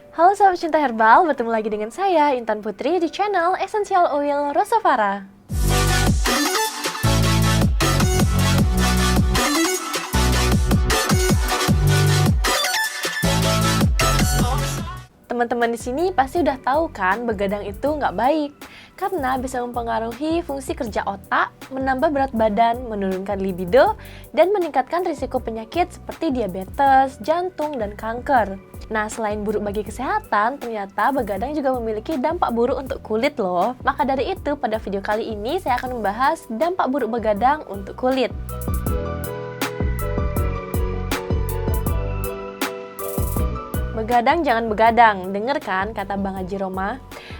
Halo Sobat Cinta Herbal, bertemu lagi dengan saya Intan Putri di channel Essential Oil Rosavara. Teman-teman di sini pasti udah tahu kan begadang itu nggak baik karena bisa mempengaruhi fungsi kerja otak, menambah berat badan, menurunkan libido, dan meningkatkan risiko penyakit seperti diabetes, jantung, dan kanker. Nah, selain buruk bagi kesehatan, ternyata begadang juga memiliki dampak buruk untuk kulit loh. Maka dari itu, pada video kali ini saya akan membahas dampak buruk begadang untuk kulit. Begadang jangan begadang, denger kan kata Bang Haji Roma?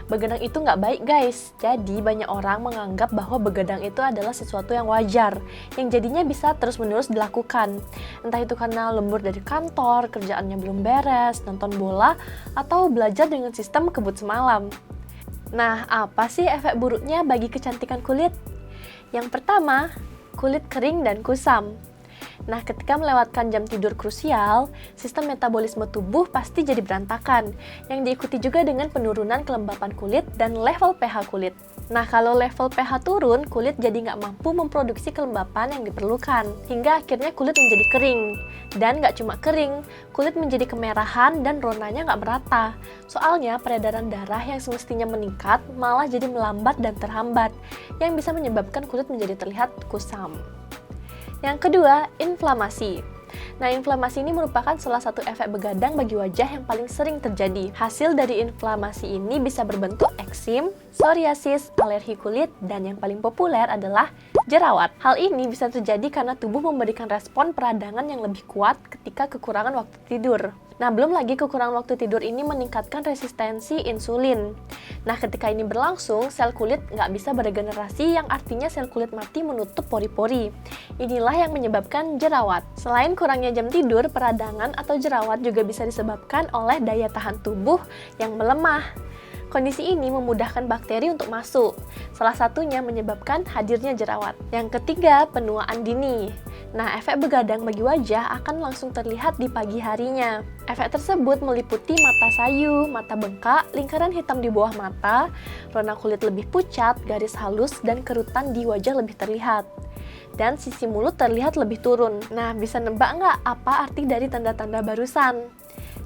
Begadang itu nggak baik guys, jadi banyak orang menganggap bahwa begadang itu adalah sesuatu yang wajar, yang jadinya bisa terus-menerus dilakukan. Entah itu karena lembur dari kantor, kerjaannya belum beres, nonton bola, atau belajar dengan sistem kebut semalam. Nah, apa sih efek buruknya bagi kecantikan kulit? Yang pertama, kulit kering dan kusam. Nah, ketika melewatkan jam tidur krusial, sistem metabolisme tubuh pasti jadi berantakan, yang diikuti juga dengan penurunan kelembapan kulit dan level pH kulit. Nah, kalau level pH turun, kulit jadi nggak mampu memproduksi kelembapan yang diperlukan, hingga akhirnya kulit menjadi kering. Dan nggak cuma kering, kulit menjadi kemerahan dan ronanya nggak merata. Soalnya peredaran darah yang semestinya meningkat malah jadi melambat dan terhambat, yang bisa menyebabkan kulit menjadi terlihat kusam. Yang kedua, inflamasi. Nah, inflamasi ini merupakan salah satu efek begadang bagi wajah yang paling sering terjadi. Hasil dari inflamasi ini bisa berbentuk eksim, psoriasis, alergi kulit, dan yang paling populer adalah jerawat. Hal ini bisa terjadi karena tubuh memberikan respon peradangan yang lebih kuat ketika kekurangan waktu tidur. Nah, belum lagi kekurangan waktu tidur ini meningkatkan resistensi insulin. Nah, ketika ini berlangsung, sel kulit nggak bisa beregenerasi, yang artinya sel kulit mati menutup pori-pori. Inilah yang menyebabkan jerawat. Selain kurangnya jam tidur, peradangan atau jerawat juga bisa disebabkan oleh daya tahan tubuh yang melemah. Kondisi ini memudahkan bakteri untuk masuk, salah satunya menyebabkan hadirnya jerawat. Yang ketiga, penuaan dini. Nah, efek begadang bagi wajah akan langsung terlihat di pagi harinya. Efek tersebut meliputi mata sayu, mata bengkak, lingkaran hitam di bawah mata, rona kulit lebih pucat, garis halus, dan kerutan di wajah lebih terlihat. Dan sisi mulut terlihat lebih turun. Nah, bisa nebak nggak apa arti dari tanda-tanda barusan?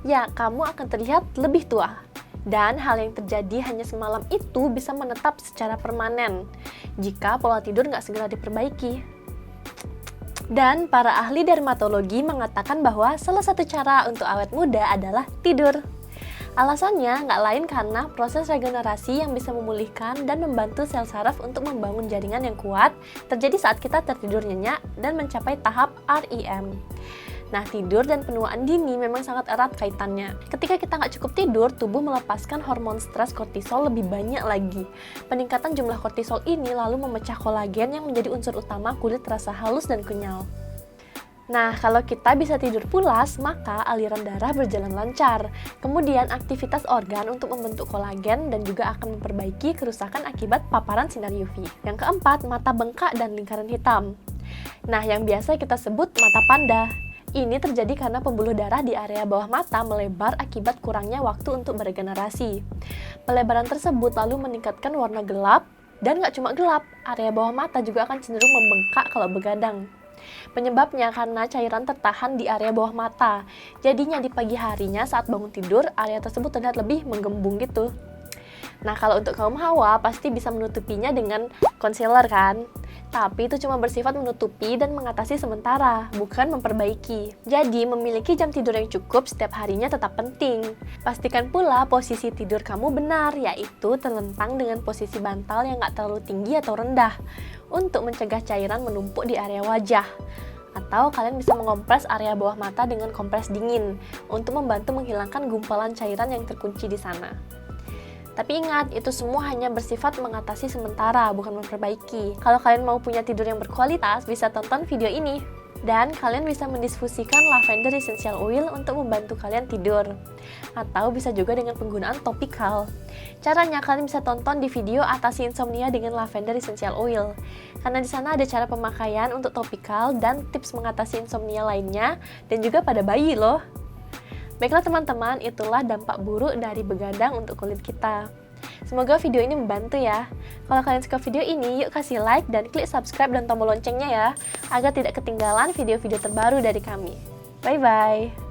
Ya, kamu akan terlihat lebih tua. Dan hal yang terjadi hanya semalam itu bisa menetap secara permanen jika pola tidur nggak segera diperbaiki. Dan para ahli dermatologi mengatakan bahwa salah satu cara untuk awet muda adalah tidur. Alasannya nggak lain karena proses regenerasi yang bisa memulihkan dan membantu sel saraf untuk membangun jaringan yang kuat terjadi saat kita tertidur nyenyak dan mencapai tahap REM. Nah, tidur dan penuaan dini memang sangat erat kaitannya. Ketika kita nggak cukup tidur, tubuh melepaskan hormon stres kortisol lebih banyak lagi. Peningkatan jumlah kortisol ini lalu memecah kolagen yang menjadi unsur utama kulit terasa halus dan kenyal. Nah, kalau kita bisa tidur pulas, maka aliran darah berjalan lancar. Kemudian aktivitas organ untuk membentuk kolagen dan juga akan memperbaiki kerusakan akibat paparan sinar UV. Yang keempat, mata bengkak dan lingkaran hitam. Nah, yang biasa kita sebut mata panda. Ini terjadi karena pembuluh darah di area bawah mata melebar akibat kurangnya waktu untuk beregenerasi. Pelebaran tersebut lalu meningkatkan warna gelap, dan nggak cuma gelap, area bawah mata juga akan cenderung membengkak kalau begadang. Penyebabnya karena cairan tertahan di area bawah mata. Jadinya di pagi harinya saat bangun tidur, area tersebut terlihat lebih menggembung gitu. Nah, kalau untuk kaum hawa pasti bisa menutupinya dengan concealer kan? Tapi itu cuma bersifat menutupi dan mengatasi sementara, bukan memperbaiki. Jadi, memiliki jam tidur yang cukup setiap harinya tetap penting. Pastikan pula posisi tidur kamu benar, yaitu terlentang dengan posisi bantal yang nggak terlalu tinggi atau rendah, untuk mencegah cairan menumpuk di area wajah. Atau kalian bisa mengompres area bawah mata dengan kompres dingin, untuk membantu menghilangkan gumpalan cairan yang terkunci di sana. Tapi ingat, itu semua hanya bersifat mengatasi sementara, bukan memperbaiki. Kalau kalian mau punya tidur yang berkualitas, bisa tonton video ini. Dan kalian bisa mendiskusikan lavender essential oil untuk membantu kalian tidur. Atau bisa juga dengan penggunaan topikal. Caranya kalian bisa tonton di video atasi insomnia dengan lavender essential oil. Karena di sana ada cara pemakaian untuk topikal dan tips mengatasi insomnia lainnya, dan juga pada bayi loh. Baiklah teman-teman, itulah dampak buruk dari begadang untuk kulit kita. Semoga video ini membantu ya. Kalau kalian suka video ini, yuk kasih like dan klik subscribe dan tombol loncengnya ya, agar tidak ketinggalan video-video terbaru dari kami. Bye-bye.